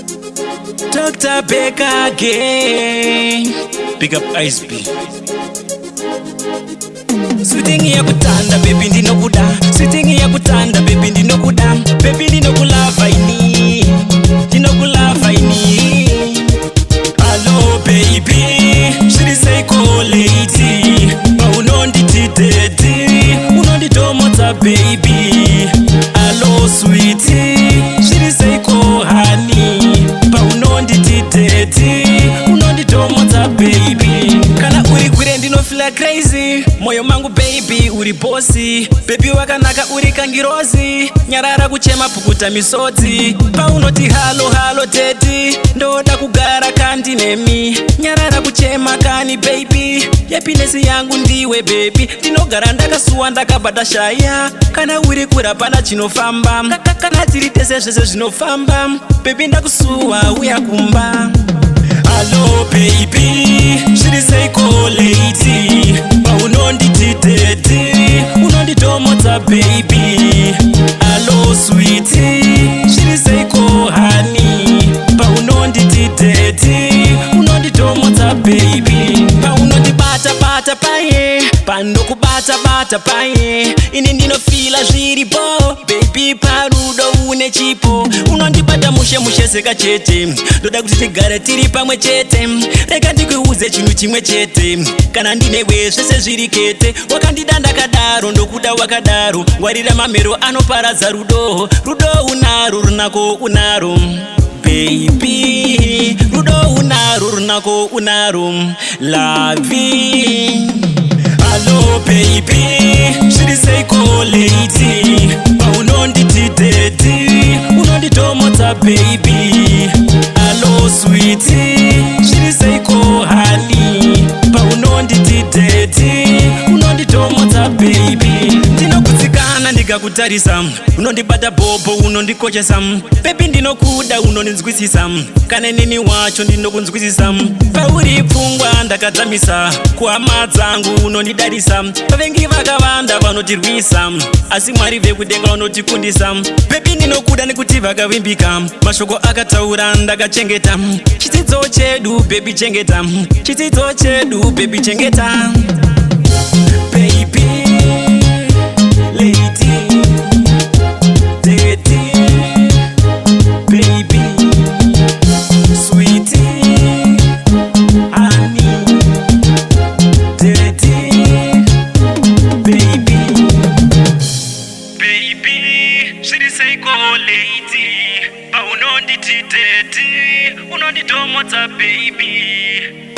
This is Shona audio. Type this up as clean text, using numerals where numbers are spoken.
Dr. Baker again. Pick up Ice B. Sitting ya kutanda baby ndinokuda. Sitting ya kutanda baby ndinokuda. Baby ndinokulava ini. Ndinokulava ini. Hello baby. Shiri say call lady. Ba unondititeti. Unonditomota baby. Hello sweetie. Shiri say call honey. Ba unondititeti. Unonditomota baby. Kana uri kure ndinofila crazy. Moyo mangu baby uri bossy. Baby wakanaka uri kangirozi. Nyarara kuchema pukuta misodzi. Paunoti halo halo teti. Ndoda kugara kandi nemi. Nyarara kuchema kani baby. Happiness yangu ndiwe baby. Ndinogara ndakasuwa ndakabata shaya. Kana uri kura pana chinofamba. Kana tiri tese zvese zvinofamba. Baby ndakusuwa uya kumba. Hello baby, shiri say call lady. Ba unondititeti, unonditomota baby. Hello sweetie, shiri say call honey. Ba unondititeti, unonditomota baby. Ba unondibata bata paye, pandokubata bata paye. Ini ndinofila zviripo, baby parudo une chipo. Unondibata mushe mushe seka chete. Ndoda kuti tigare tiri pamwe chete. Rega ndikuuze chinhu chimwe chete. Kana ndinewe zvese zviri kete. Wakandida ndakadaro ndokuda wakadaro. Ngwarira mamero anoparadza rudo. Rudo unaro runako unaro baby. Rudo unaro runako unaro lavi. Hello baby, shiri say call lady. Ba unondititeti, unonditomota baby. Hello sweetie, shiri say call honey. Ba unondititeti, unonditomota baby. Ndinokutsikana ndikakutarisa, unondibata bobo unondikochesa. Baby ndinokuda unondinzwisisa, kana nini wacho ndinokunzwisisa. Pauri pfungwa ndakadzamisa, kuhama dzangu unondidarisa. Vavengi vakawanda vanotirwisa, asi Mwari vekudenga vanotikundisa. Baby ndinokuda nekuti vakavimbika, mashoko akataura ndakachengeta. Chidzidzo chedu baby chengeta, chidzidzo chedu baby chengeta. Baby lady daddy baby sweetie honey daddy baby. Baby shiri say call lady. Ba unondititeti, unonditomota baby.